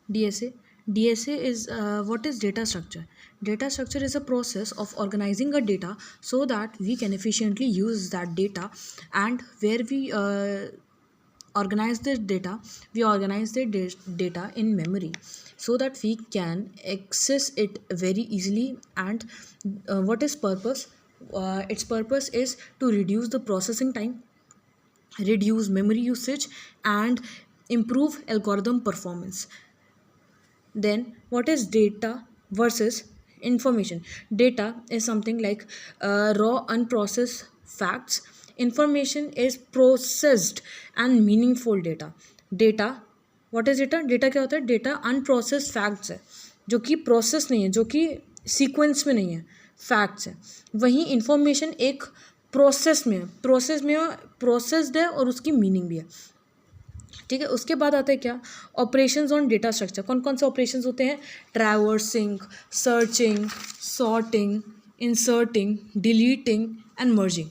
DSA. DSA is what is data structure? Data structure is a process of organizing a data so that we can efficiently use that data, and where we organize the data, we organize the data in memory so that we can access it very easily. And what is purpose? Its purpose is to reduce the processing time, reduce memory usage, and improve algorithm performance. Then what is data versus information? Data is something like raw unprocessed facts. Information is processed and meaningful data. Data, what is data? Data क्या होता है? Data unprocessed facts है, जो कि process नहीं है, जो कि सीक्वेंस में नहीं है, फैक्ट्स है. वहीं इंफॉर्मेशन एक प्रोसेस में है, प्रोसेस्ड है और उसकी मीनिंग भी है. ठीक है. उसके बाद आता है क्या? Operations on data structure. कौन कौन से ऑपरेशंस होते हैं? Traversing, searching, sorting, inserting, deleting and merging.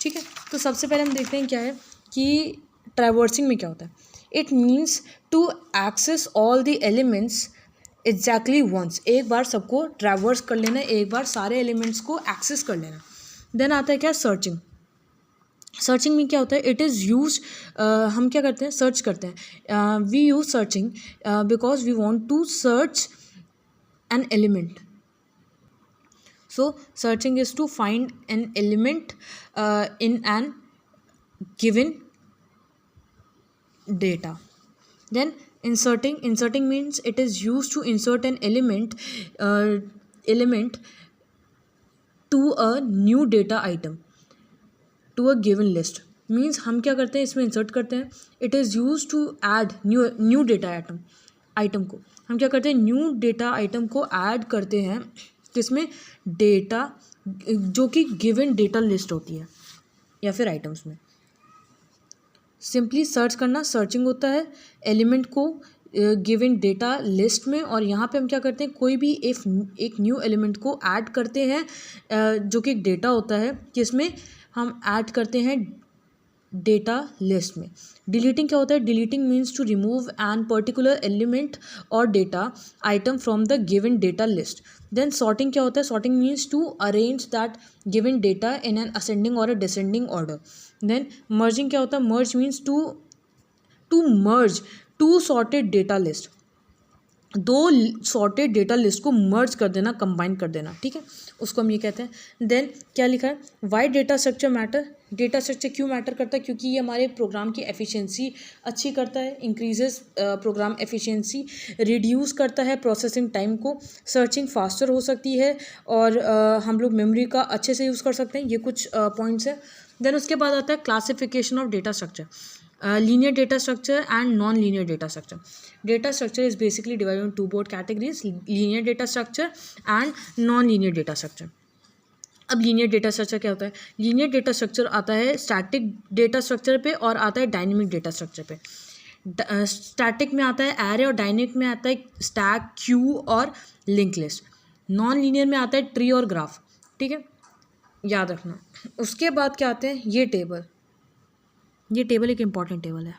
ठीक है. तो सबसे पहले हम देखते हैं क्या है कि ट्रैवर्सिंग में क्या होता है. It means to access all the elements exactly once. एक बार सबको ट्रैवर्स कर लेना, एक बार सारे एलिमेंट्स को एक्सेस कर लेना. देन आता है क्या? सर्चिंग. सर्चिंग में क्या होता है? इट इज़ यूज, हम क्या करते हैं? सर्च करते हैं. We use searching because we want to search an element. So searching is to find an element in a given data. Then inserting means it is used to insert an element to a new data item, to a given list. Means हम क्या करते हैं? इसमें insert करते हैं. It is use to add new data item को हम क्या करते हैं? न्यू डेटा आइटम को ऐड करते हैं, जिसमें डेटा जो कि गिवन डेटा लिस्ट होती है या फिर आइटम्स में. सिंपली सर्च करना सर्चिंग होता है एलिमेंट को गिवन डेटा लिस्ट में. और यहाँ पे हम क्या करते हैं? कोई भी एक न्यू एलिमेंट को ऐड करते हैं, जो कि एक डेटा होता है, जिसमें हम ऐड करते हैं डेटा लिस्ट में. डिलीटिंग क्या होता है? Deleting means to remove an particular element और data item from the given data list. Then sorting क्या होता है? Sorting means to arrange that given data in an ascending और a descending order. Then merging क्या होता है? Merge means to merge two sorted data list. दो sorted data list को merge कर देना, कंबाइन कर देना. ठीक है, उसको हम ये कहते हैं. देन क्या लिखा है? Why data structure matter. Data structure क्यों मैटर करता है? क्योंकि ये हमारे प्रोग्राम की एफिशिएंसी अच्छी करता है, इंक्रीजेस प्रोग्राम एफिशिएंसी, रिड्यूस करता है प्रोसेसिंग टाइम को, सर्चिंग फास्टर हो सकती है, और हम लोग मेमोरी का अच्छे से यूज़ कर सकते हैं. ये कुछ पॉइंट्स है. देन उसके बाद आता है classification of data structure. Linear data structure and non-linear data structure. Data structure is basically divided into two broad categories: linear data structure and non-linear data structure. अब लीनियर डेटा स्ट्रक्चर क्या होता है? Linear data structure आता है static data structure पे और आता है डायनेमिक डेटा स्ट्रक्चर पे. स्टैटिक में आता है एरे और डायनेमिक में आता है स्टैक, क्यू और लिंक लिस्ट. नॉन लीनियर में आता है ट्री और ग्राफ. ठीक है, याद रखना. उसके बाद क्या आते हैं? ये टेबल एक इम्पॉर्टेंट टेबल है.